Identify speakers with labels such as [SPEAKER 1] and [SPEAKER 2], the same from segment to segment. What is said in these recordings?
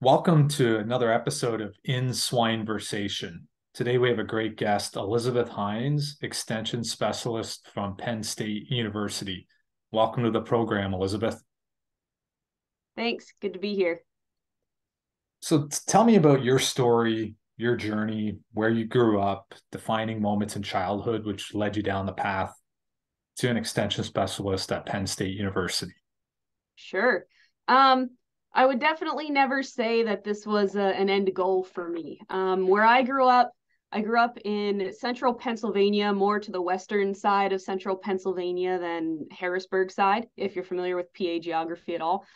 [SPEAKER 1] Welcome to another episode of In Swine Versation. Today we have a great guest, Elizabeth Hines, Extension Specialist from Penn State University. Welcome to the program, Elizabeth.
[SPEAKER 2] Thanks. Good to be here.
[SPEAKER 1] So tell me about your story, your journey, where you grew up, defining moments in childhood which led you down the path to an extension specialist at Penn State University.
[SPEAKER 2] Sure. Um, I would definitely never say that this was an end goal for me. Where I grew up in central Pennsylvania, more to the western side of central Pennsylvania than Harrisburg side, if you're familiar with PA geography at all.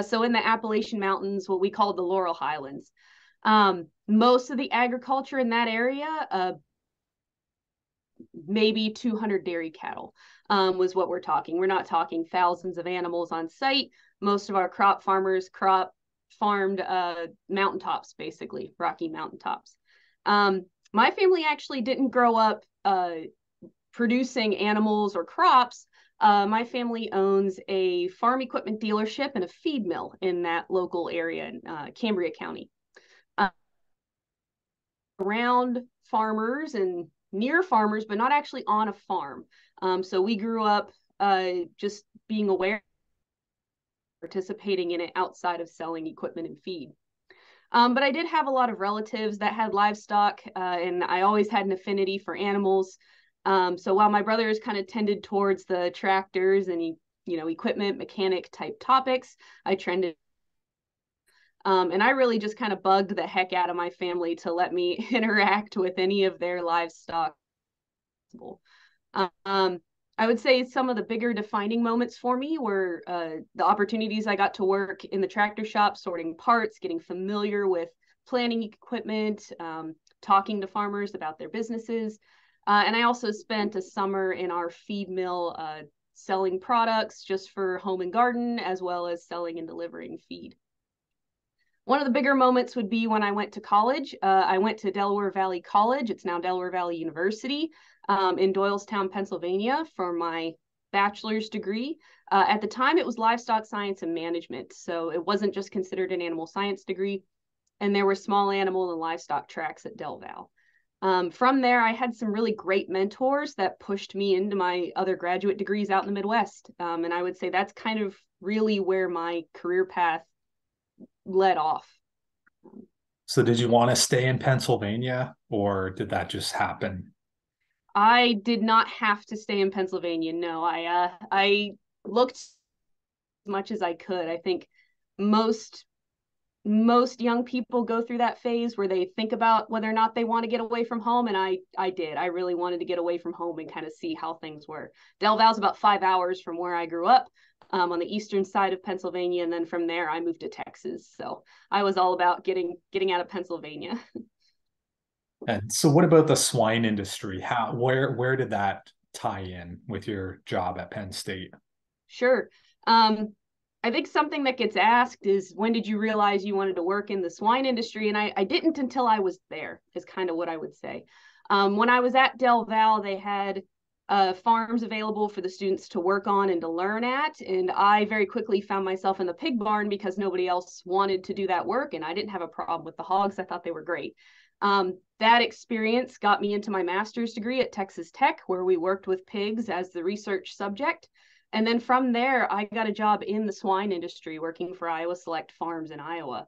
[SPEAKER 2] So in the Appalachian Mountains, what we call the Laurel Highlands. Most of the agriculture in that area, maybe 200 dairy cattle was what we're talking. We're not talking thousands of animals on site. Most of our crop farmers farmed mountaintops, basically, rocky mountaintops. My family actually didn't grow up producing animals or crops. My family owns a farm equipment dealership and a feed mill in that local area in Cambria County. Around farmers and near farmers, but not actually on a farm. So we grew up just being aware, participating in it outside of selling equipment and feed. But I did have a lot of relatives that had livestock, and I always had an affinity for animals. So while my brothers kind of tended towards the tractors and equipment mechanic type topics, I trended. And I really just kind of bugged the heck out of my family to let me interact with any of their livestock. I would say some of the bigger defining moments for me were the opportunities I got to work in the tractor shop, sorting parts, getting familiar with planning equipment, talking to farmers about their businesses. And I also spent a summer in our feed mill selling products just for home and garden, as well as selling and delivering feed. One of the bigger moments would be when I went to college. I went to Delaware Valley College. It's now Delaware Valley University in Doylestown, Pennsylvania for my bachelor's degree. At the time, it was livestock science and management. So it wasn't just considered an animal science degree. And there were small animal and livestock tracks at Del Val. From there, I had some really great mentors that pushed me into my other graduate degrees out in the Midwest. And I would say that's kind of really where my career path led off.
[SPEAKER 1] So did you want to stay in Pennsylvania or did that just happen?
[SPEAKER 2] I did not have to stay in Pennsylvania. No, I looked as much as I could. I think most young people go through that phase where they think about whether or not they want to get away from home, and I did. I really wanted to get away from home and kind of see how things were. Del Val's about 5 hours from where I grew up, on the eastern side of Pennsylvania, and then from there I moved to Texas. So I was all about getting out of Pennsylvania.
[SPEAKER 1] And so what about the swine industry? Where did that tie in with your job at Penn State?
[SPEAKER 2] Sure. I think something that gets asked is, when did you realize you wanted to work in the swine industry? And I didn't until I was there, is kind of what I would say. When I was at Del Val, they had farms available for the students to work on and to learn at. And I very quickly found myself in the pig barn because nobody else wanted to do that work. And I didn't have a problem with the hogs. I thought they were great. That experience got me into my master's degree at Texas Tech, where we worked with pigs as the research subject. And then from there, I got a job in the swine industry, working for Iowa Select Farms in Iowa,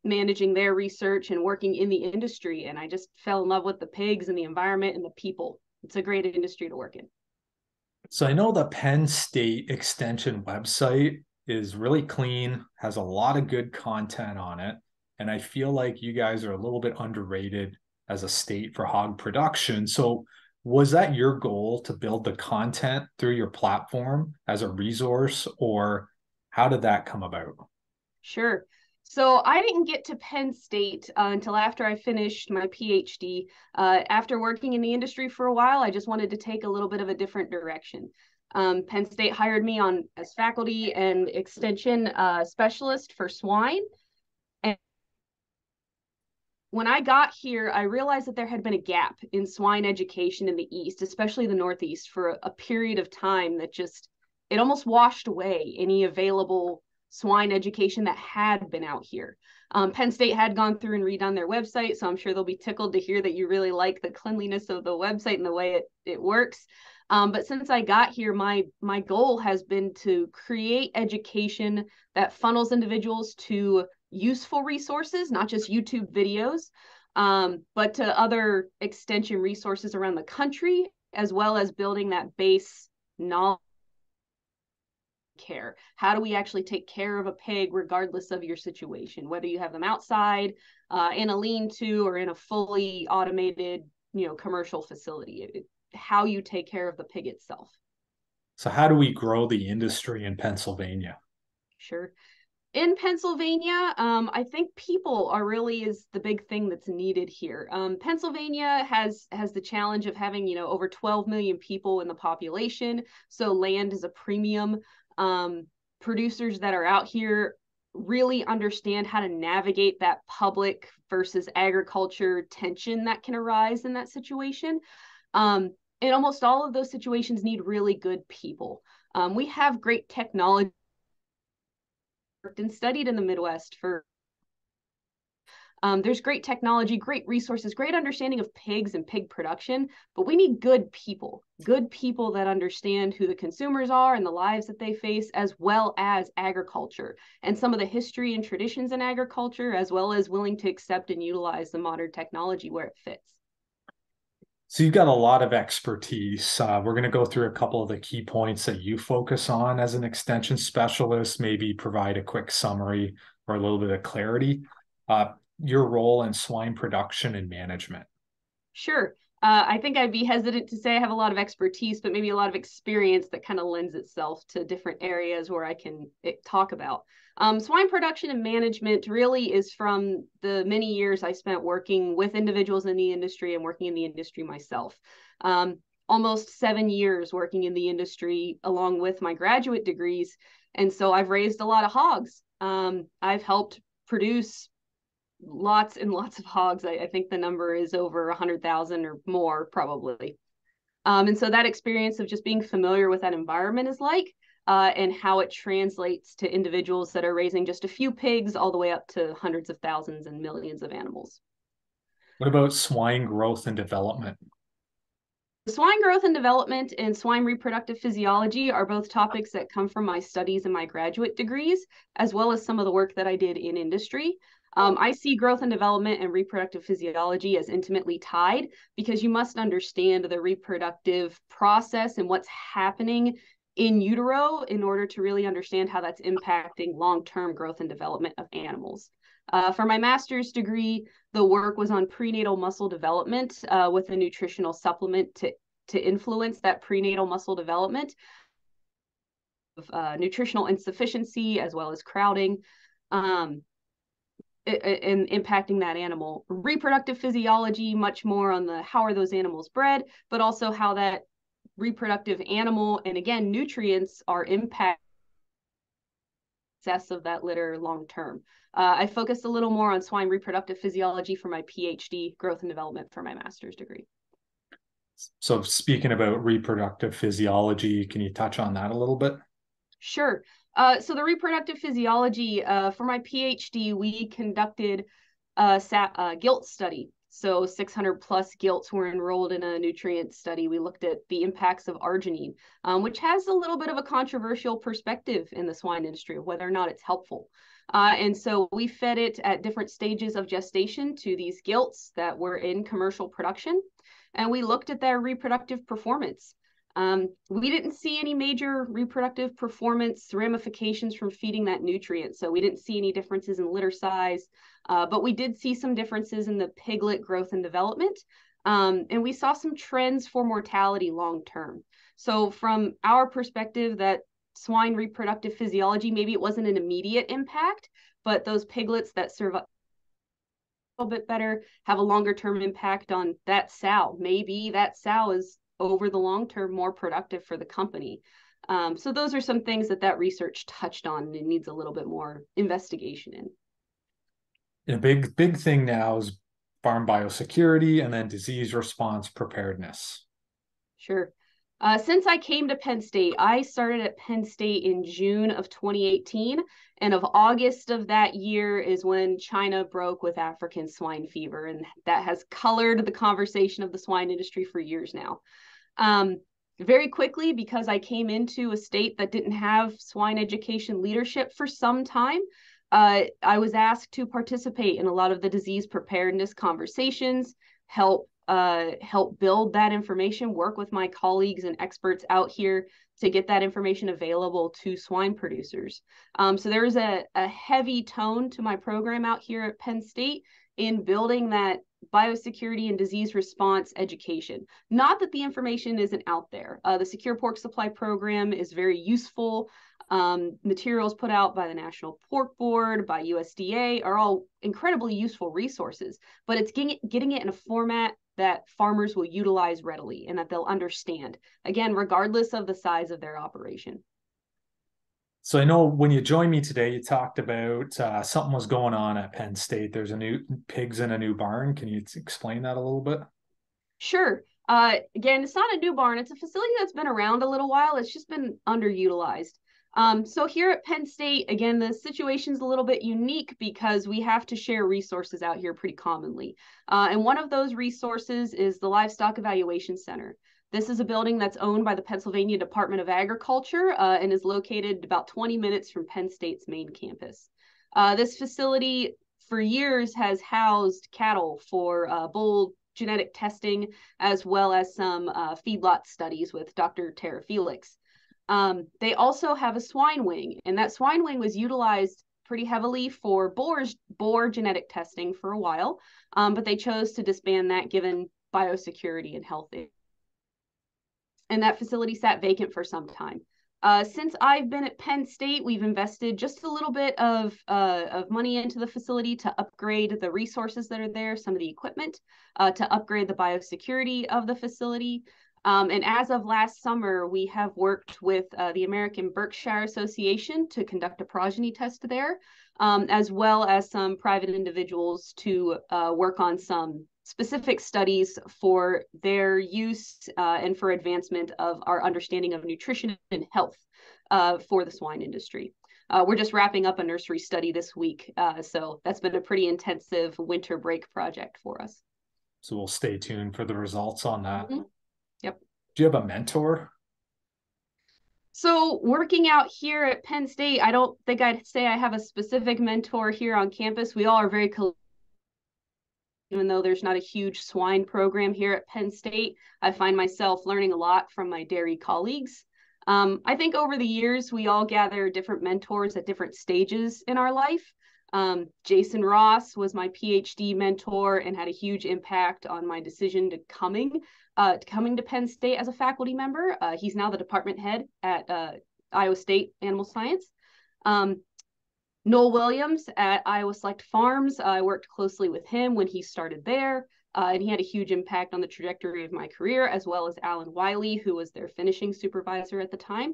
[SPEAKER 2] managing their research and working in the industry. And I just fell in love with the pigs and the environment and the people. It's a great industry to work in.
[SPEAKER 1] So I know the Penn State Extension website is really clean, has a lot of good content on it. And I feel like you guys are a little bit underrated as a state for hog production. So was that your goal, to build the content through your platform as a resource, or how did that come about?
[SPEAKER 2] Sure. So I didn't get to Penn State until after I finished my PhD. After working in the industry for a while, I just wanted to take a little bit of a different direction. Penn State hired me on as faculty and extension specialist for swine. And when I got here, I realized that there had been a gap in swine education in the East, especially the Northeast, for a period of time that just, it almost washed away any available swine education that had been out here. Penn State had gone through and redone their website, so I'm sure they'll be tickled to hear that you really like the cleanliness of the website and the way it works. But since I got here, my goal has been to create education that funnels individuals to useful resources, not just YouTube videos, but to other extension resources around the country, as well as building that base knowledge care. How do we actually take care of a pig regardless of your situation, whether you have them outside, in a lean-to, or in a fully automated, commercial facility, how you take care of the pig itself.
[SPEAKER 1] So how do we grow the industry in Pennsylvania?
[SPEAKER 2] Sure. In Pennsylvania, I think people are really is the big thing that's needed here. Pennsylvania has the challenge of having, over 12 million people in the population. So land is a premium. Producers that are out here really understand how to navigate that public versus agriculture tension that can arise in that situation. And almost all of those situations need really good people. We have great technology and studied in the Midwest for there's great technology, great resources, great understanding of pigs and pig production, but we need good people that understand who the consumers are and the lives that they face, as well as agriculture and some of the history and traditions in agriculture, as well as willing to accept and utilize the modern technology where it fits.
[SPEAKER 1] So you've got a lot of expertise. We're going to go through a couple of the key points that you focus on as an extension specialist, maybe provide a quick summary or a little bit of clarity. Your role in swine production and management.
[SPEAKER 2] Sure. I think I'd be hesitant to say I have a lot of expertise, but maybe a lot of experience that kind of lends itself to different areas where I can talk about. Swine production and management really is from the many years I spent working with individuals in the industry and working in the industry myself. Almost 7 years working in the industry along with my graduate degrees. And so I've raised a lot of hogs. I've helped produce lots and lots of hogs. I think the number is over 100,000 or more probably. And so that experience of just being familiar with that environment is like, and how it translates to individuals that are raising just a few pigs all the way up to hundreds of thousands and millions of animals.
[SPEAKER 1] What about swine growth and development?
[SPEAKER 2] Swine growth and development and swine reproductive physiology are both topics that come from my studies and my graduate degrees, as well as some of the work that I did in industry. I see growth and development and reproductive physiology as intimately tied because you must understand the reproductive process and what's happening in utero in order to really understand how that's impacting long-term growth and development of animals. For my master's degree, the work was on prenatal muscle development with a nutritional supplement to influence that prenatal muscle development, nutritional insufficiency as well as crowding. And impacting that animal. Reproductive physiology, much more on the how are those animals bred, but also how that reproductive animal and again nutrients are impact success of that litter long term. I focused a little more on swine reproductive physiology for my PhD, growth and development for my master's degree.
[SPEAKER 1] So speaking about reproductive physiology, can you touch on that a little bit?
[SPEAKER 2] Sure. So the reproductive physiology, for my PhD, we conducted a gilt study. So 600 plus gilts were enrolled in a nutrient study. We looked at the impacts of arginine, which has a little bit of a controversial perspective in the swine industry of whether or not it's helpful. And so we fed it at different stages of gestation to these gilts that were in commercial production. And we looked at their reproductive performance. We didn't see any major reproductive performance ramifications from feeding that nutrient. So we didn't see any differences in litter size, but we did see some differences in the piglet growth and development. And we saw some trends for mortality long-term. So from our perspective, that swine reproductive physiology, maybe it wasn't an immediate impact, but those piglets that survive a little bit better have a longer-term impact on that sow. Maybe that sow is over the long term more productive for the company. So those are some things that research touched on and it needs a little bit more investigation in.
[SPEAKER 1] And a big thing now is farm biosecurity and then disease response preparedness.
[SPEAKER 2] Sure. Since I came to Penn State, I started at Penn State in June of 2018, and of August of that year is when China broke with African swine fever, and that has colored the conversation of the swine industry for years now. Very quickly, because I came into a state that didn't have swine education leadership for some time, I was asked to participate in a lot of the disease preparedness conversations, help build that information, work with my colleagues and experts out here to get that information available to swine producers. So there is a heavy tone to my program out here at Penn State in building that biosecurity and disease response education. Not that the information isn't out there. The Secure Pork Supply Program is very useful. Materials put out by the National Pork Board, by USDA are all incredibly useful resources, but it's getting it in a format that farmers will utilize readily and that they'll understand, again, regardless of the size of their operation.
[SPEAKER 1] So I know when you joined me today, you talked about something was going on at Penn State. There's a new pigs in a new barn. Can you explain that a little bit?
[SPEAKER 2] Sure. Again, it's not a new barn. It's a facility that's been around a little while. It's just been underutilized. So here at Penn State, again, the situation's a little bit unique because we have to share resources out here pretty commonly. And one of those resources is the Livestock Evaluation Center. This is a building that's owned by the Pennsylvania Department of Agriculture and is located about 20 minutes from Penn State's main campus. This facility for years has housed cattle for bull genetic testing, as well as some feedlot studies with Dr. Tara Felix. They also have a swine wing, and that swine wing was utilized pretty heavily for boar genetic testing for a while, but they chose to disband that given biosecurity and health. And that facility sat vacant for some time. Since I've been at Penn State, we've invested just a little bit of money into the facility to upgrade the resources that are there, some of the equipment, to upgrade the biosecurity of the facility. And as of last summer, we have worked with the American Berkshire Association to conduct a progeny test there, as well as some private individuals to work on some specific studies for their use and for advancement of our understanding of nutrition and health for the swine industry. We're just wrapping up a nursery study this week, so that's been a pretty intensive winter break project for us.
[SPEAKER 1] So we'll stay tuned for the results on that.
[SPEAKER 2] Mm-hmm. Yep.
[SPEAKER 1] Do you have a mentor?
[SPEAKER 2] So working out here at Penn State, I don't think I'd say I have a specific mentor here on campus. We all are very even though there's not a huge swine program here at Penn State, I find myself learning a lot from my dairy colleagues. I think over the years, we all gather different mentors at different stages in our life. Jason Ross was my PhD mentor and had a huge impact on my decision to coming to Penn State as a faculty member. He's now the department head at Iowa State Animal Science. Noel Williams at Iowa Select Farms. I worked closely with him when he started there, and he had a huge impact on the trajectory of my career, as well as Alan Wiley, who was their finishing supervisor at the time.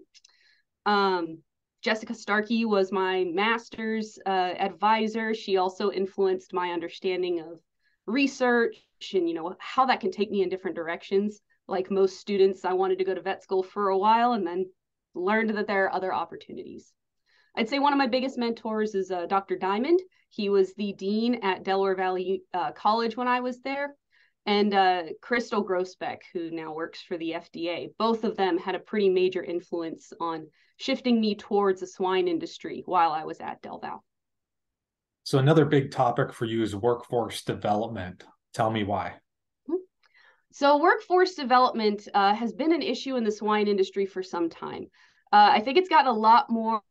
[SPEAKER 2] Jessica Starkey was my master's advisor. She also influenced my understanding of research and, how that can take me in different directions. Like most students, I wanted to go to vet school for a while and then learned that there are other opportunities. I'd say one of my biggest mentors is Dr. Diamond. He was the dean at Delaware Valley College when I was there, and Crystal Grosbeck, who now works for the FDA. Both of them had a pretty major influence on shifting me towards the swine industry while I was at Del Val.
[SPEAKER 1] So another big topic for you is workforce development. Tell me why.
[SPEAKER 2] So workforce development has been an issue in the swine industry for some time. I think it's gotten a lot more,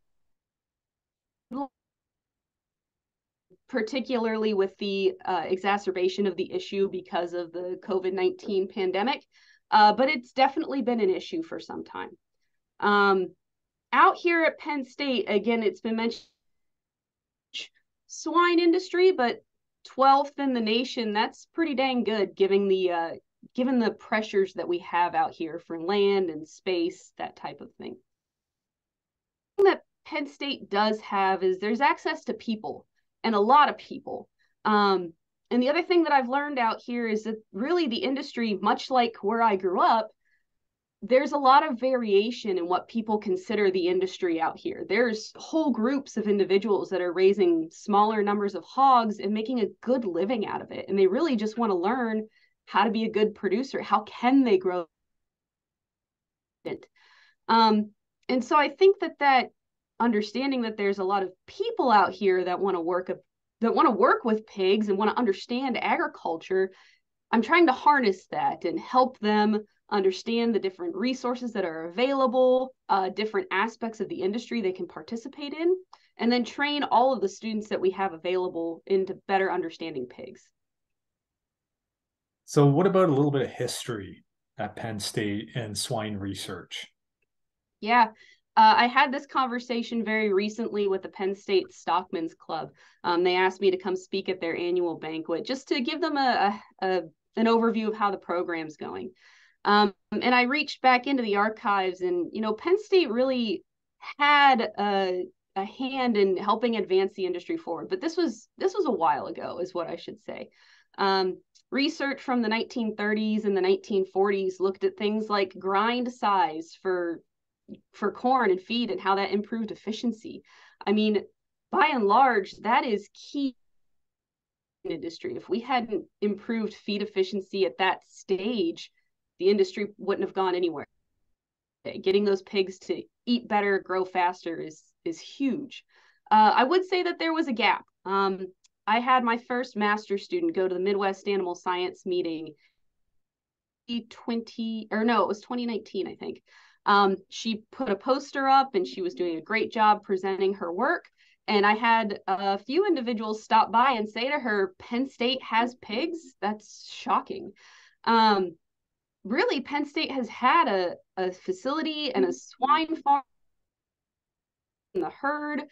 [SPEAKER 2] particularly with the exacerbation of the issue because of the COVID-19 pandemic, but it's definitely been an issue for some time. Out here at Penn State, again, it's been mentioned, swine industry, but 12th in the nation. That's pretty dang good given the pressures that we have out here for land and space, that type of thing. That Penn State does have is there's access to people, and a lot of people. And the other thing that I've learned out here is that really the industry, much like where I grew up, there's a lot of variation in what people consider the industry out here. There's whole groups of individuals that are raising smaller numbers of hogs and making a good living out of it. And they really just want to learn how to be a good producer. How can they grow it? And so I think that understanding that there's a lot of people out here that want to work with pigs and want to understand agriculture, I'm trying to harness that and help them understand the different resources that are available, different aspects of the industry they can participate in, and then train all of the students that we have available into better understanding pigs.
[SPEAKER 1] So what about a little bit of history at Penn State and swine research?
[SPEAKER 2] Yeah. I had this conversation very recently with the Penn State Stockman's Club. They asked me to come speak at their annual banquet just to give them an overview of how the program's going. And I reached back into the archives, and Penn State really had a hand in helping advance the industry forward. But this was a while ago, is what I should say. Research from the 1930s and the 1940s looked at things like grind size for corn and feed and how that improved efficiency. I mean, by and large, that is key in industry. If we hadn't improved feed efficiency at that stage, the industry wouldn't have gone anywhere. Getting those pigs to eat better, grow faster is huge. I would say that there was a gap. I had my first master's student go to the Midwest Animal Science meeting it was 2019, I think. She put a poster up and she was doing a great job presenting her work. And I had a few individuals stop by and say to her, Penn State has pigs? That's shocking. Really, Penn State has had a facility and a swine farm in the herd.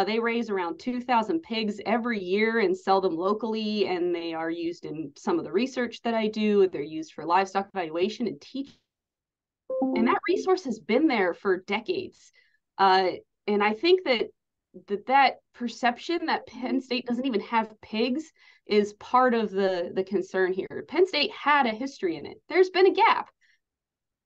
[SPEAKER 2] They raise around 2,000 pigs every year and sell them locally. And they are used in some of the research that I do. They're used for livestock evaluation and teaching. And that resource has been there for decades. And I think that perception that Penn State doesn't even have pigs is part of the concern here. Penn State had a history in it. There's been a gap.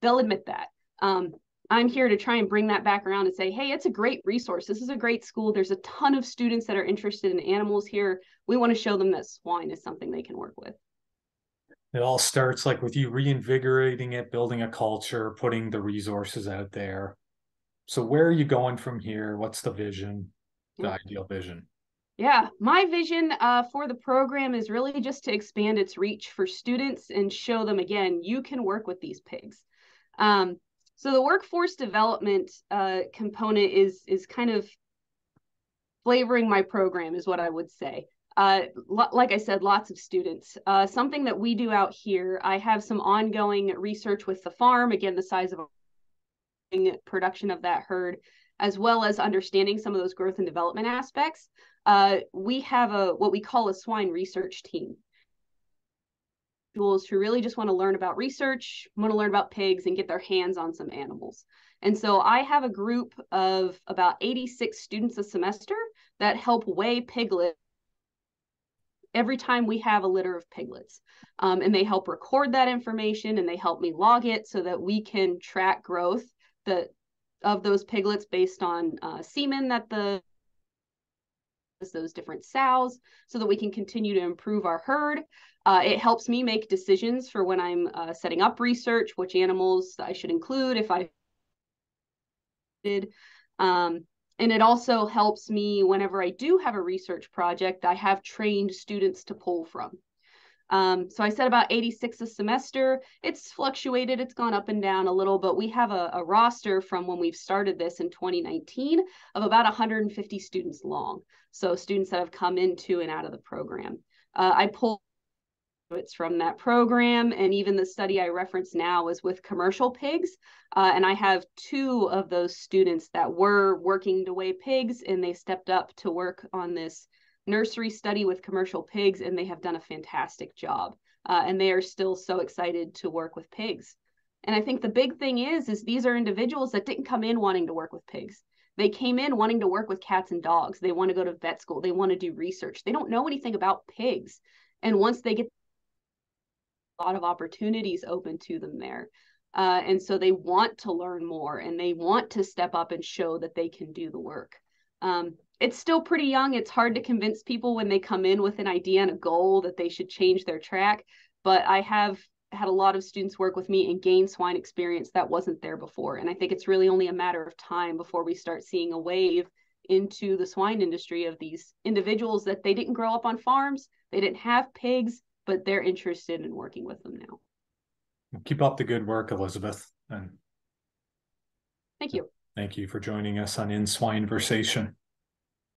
[SPEAKER 2] They'll admit that. I'm here to try and bring that back around and say, hey, it's a great resource. This is a great school. There's a ton of students that are interested in animals here. We want to show them that swine is something they can work with.
[SPEAKER 1] It all starts like with you reinvigorating it, building a culture, putting the resources out there. So where are you going from here? What's the vision, the ideal vision?
[SPEAKER 2] Yeah, my vision for the program is really just to expand its reach for students and show them, again, you can work with these pigs. So the workforce development component is kind of flavoring my program, is what I would say. Like I said, lots of students. Something that we do out here, I have some ongoing research with the farm, again, the size of production of that herd, as well as understanding some of those growth and development aspects. We have what we call a swine research team. Who really just want to learn about research, want to learn about pigs, and get their hands on some animals. And so I have a group of about 86 students a semester that help weigh piglets every time we have a litter of piglets. And they help record that information and they help me log it so that we can track growth of those piglets based on semen that those different sows, so that we can continue to improve our herd. It helps me make decisions for when I'm setting up research, which animals I should include if I did. And it also helps me whenever I do have a research project, I have trained students to pull from. So I said about 86 a semester. It's fluctuated. It's gone up and down a little, but we have a roster from when we've started this in 2019 of about 150 students long. So students that have come into and out of the program. I pull it's from that program, and even the study I reference now is with commercial pigs. And I have 2 of those students that were working to weigh pigs, and they stepped up to work on this nursery study with commercial pigs, and they have done a fantastic job. And they are still so excited to work with pigs. And I think the big thing is these are individuals that didn't come in wanting to work with pigs. They came in wanting to work with cats and dogs. They want to go to vet school. They want to do research. They don't know anything about pigs. And once they get a lot of opportunities open to them there. And so they want to learn more and they want to step up and show that they can do the work. It's still pretty young. It's hard to convince people when they come in with an idea and a goal that they should change their track. But I have had a lot of students work with me and gain swine experience that wasn't there before. And I think it's really only a matter of time before we start seeing a wave into the swine industry of these individuals that they didn't grow up on farms, they didn't have pigs, but they're interested in working with them now.
[SPEAKER 1] Keep up the good work, Elizabeth. And
[SPEAKER 2] thank you.
[SPEAKER 1] Thank you for joining us on In Swine Versation.